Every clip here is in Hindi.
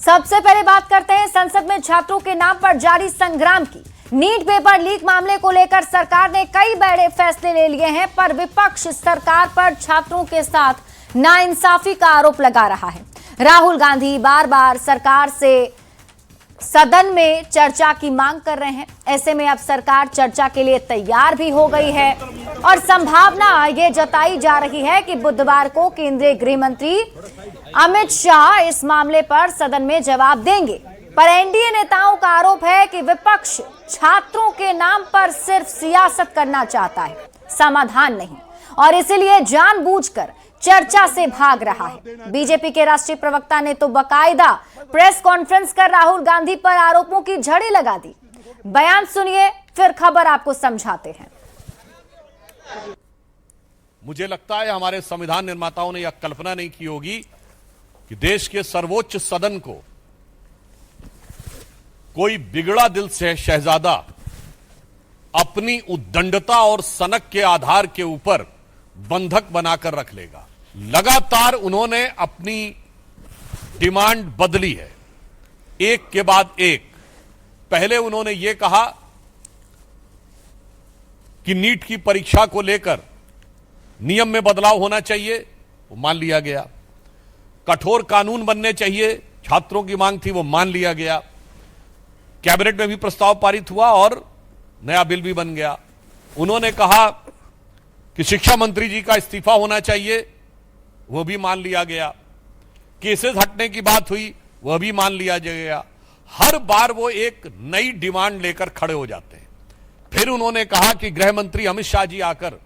सबसे पहले बात करते हैं संसद में छात्रों के नाम पर जारी संग्राम की। नीट पेपर लीक मामले को लेकर सरकार ने कई बड़े फैसले ले लिए हैं, पर विपक्ष सरकार पर छात्रों के साथ नाइंसाफी का आरोप लगा रहा है। राहुल गांधी बार बार सरकार से सदन में चर्चा की मांग कर रहे हैं। ऐसे में अब सरकार चर्चा के लिए तैयार भी हो गई है और संभावना ये जताई जा रही है कि बुधवार को केंद्रीय गृह मंत्री अमित शाह इस मामले पर सदन में जवाब देंगे। पर एनडीए नेताओं का आरोप है कि विपक्ष छात्रों के नाम पर सिर्फ सियासत करना चाहता है, समाधान नहीं, और इसीलिए जानबूझकर चर्चा से भाग रहा है। बीजेपी के राष्ट्रीय प्रवक्ता ने तो बाकायदा प्रेस कॉन्फ्रेंस कर राहुल गांधी पर आरोपों की झड़ी लगा दी। बयान सुनिए, फिर खबर आपको समझाते हैं। मुझे लगता है हमारे संविधान निर्माताओं ने यह कल्पना नहीं की होगी कि देश के सर्वोच्च सदन को कोई बिगड़ा दिल से शहजादा अपनी उद्दंडता और सनक के आधार के ऊपर बंधक बनाकर रख लेगा। लगातार उन्होंने अपनी डिमांड बदली है, एक के बाद एक। पहले उन्होंने यह कहा कि नीट की परीक्षा को लेकर नियम में बदलाव होना चाहिए, वो मान लिया गया। कठोर कानून बनने चाहिए, छात्रों की मांग थी, वो मान लिया गया। कैबिनेट में भी प्रस्ताव पारित हुआ और नया बिल भी बन गया। उन्होंने कहा कि शिक्षा मंत्री जी का इस्तीफा होना चाहिए, वह भी मान लिया गया। केसेस हटने की बात हुई, वह भी मान लिया गया। हर बार वो एक नई डिमांड लेकर खड़े हो जाते हैं। फिर उन्होंने कहा कि गृह मंत्री अमित शाह जी आकर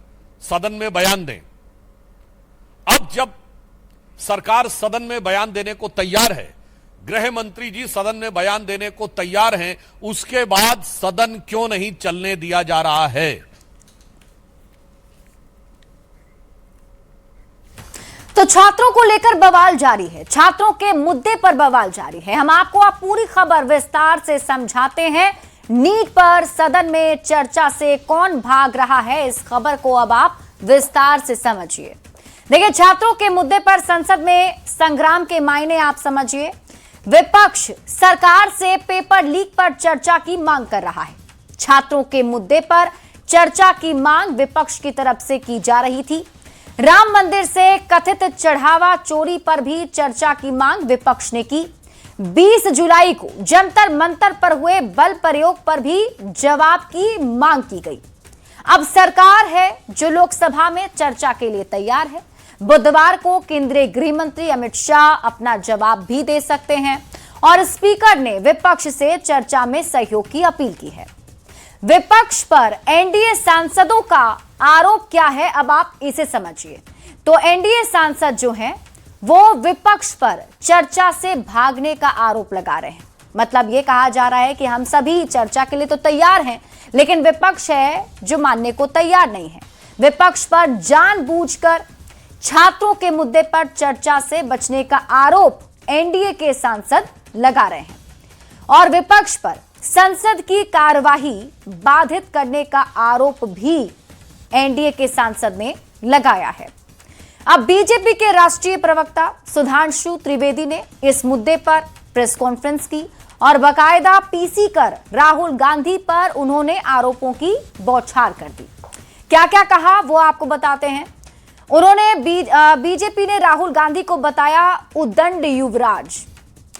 सदन में बयान दें। अब जब सरकार सदन में बयान देने को तैयार है, गृह मंत्री जी सदन में बयान देने को तैयार हैं, उसके बाद सदन क्यों नहीं चलने दिया जा रहा है? तो छात्रों को लेकर बवाल जारी है, छात्रों के मुद्दे पर बवाल जारी है। हम आपको अब पूरी खबर विस्तार से समझाते हैं। नीट पर सदन में चर्चा से कौन भाग रहा है, इस खबर को अब आप विस्तार से समझिए। देखिए, छात्रों के मुद्दे पर संसद में संग्राम के मायने आप समझिए। विपक्ष सरकार से पेपर लीक पर चर्चा की मांग कर रहा है। छात्रों के मुद्दे पर चर्चा की मांग विपक्ष की तरफ से की जा रही थी। राम मंदिर से कथित चढ़ावा चोरी पर भी चर्चा की मांग विपक्ष ने की। 20 जुलाई को जंतर मंतर पर हुए बल प्रयोग पर भी जवाब की मांग की गई। अब सरकार है जो लोकसभा में चर्चा के लिए तैयार है। बुधवार को केंद्रीय गृह मंत्री अमित शाह अपना जवाब भी दे सकते हैं और स्पीकर ने विपक्ष से चर्चा में सहयोग की अपील की है। विपक्ष पर एनडीए सांसदों का आरोप क्या है, अब आप इसे समझिए। तो एनडीए सांसद जो हैं वो विपक्ष पर चर्चा से भागने का आरोप लगा रहे हैं। मतलब ये कहा जा रहा है कि हम सभी चर्चा के लिए तो तैयार हैं, लेकिन विपक्ष है जो मानने को तैयार नहीं है। विपक्ष पर जानबूझकर छात्रों के मुद्दे पर चर्चा से बचने का आरोप एनडीए के सांसद लगा रहे हैं और विपक्ष पर संसद की कार्यवाही बाधित करने का आरोप भी एनडीए के सांसद ने लगाया है। अब बीजेपी के राष्ट्रीय प्रवक्ता सुधांशु त्रिवेदी ने इस मुद्दे पर प्रेस कॉन्फ्रेंस की और बाकायदा पीसी कर राहुल गांधी पर उन्होंने आरोपों की बौछार कर दी। क्या क्या कहा वो आपको बताते हैं। उन्होंने बीजेपी ने राहुल गांधी को बताया उद्दंड युवराज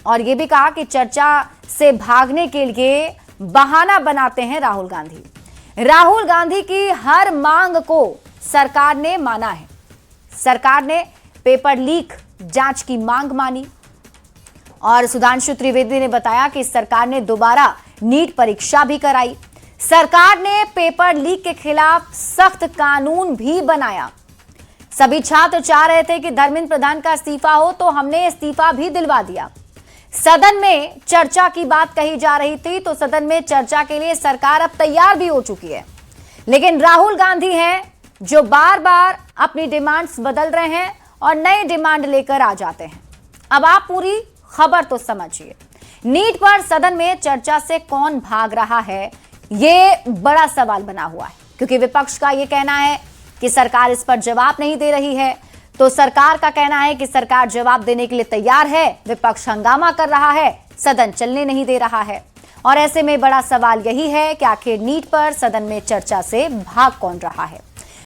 और यह भी कहा कि चर्चा से भागने के लिए बहाना बनाते हैं राहुल गांधी। राहुल गांधी की हर मांग को सरकार ने माना है। सरकार ने पेपर लीक जांच की मांग मानी और सुधांशु त्रिवेदी ने बताया कि सरकार ने दोबारा नीट परीक्षा भी कराई। सरकार ने पेपर लीक के खिलाफ सख्त कानून भी बनाया। सभी छात्र चाह रहे थे कि धर्मेंद्र प्रधान का इस्तीफा हो, तो हमने इस्तीफा भी दिलवा दिया। सदन में चर्चा की बात कही जा रही थी, तो सदन में चर्चा के लिए सरकार अब तैयार भी हो चुकी है। लेकिन राहुल गांधी हैं जो बार बार अपनी डिमांड्स बदल रहे हैं और नई डिमांड लेकर आ जाते हैं। अब आप पूरी खबर तो समझिए। नीट पर सदन में चर्चा से कौन भाग रहा है, यह बड़ा सवाल बना हुआ है, क्योंकि विपक्ष का यह कहना है कि सरकार इस पर जवाब नहीं दे रही है। तो सरकार का कहना है कि सरकार जवाब देने के लिए तैयार है, विपक्ष हंगामा कर रहा है, सदन चलने नहीं दे रहा है। और ऐसे में बड़ा सवाल यही है कि आखिर नीट पर सदन में चर्चा से भाग कौन रहा है।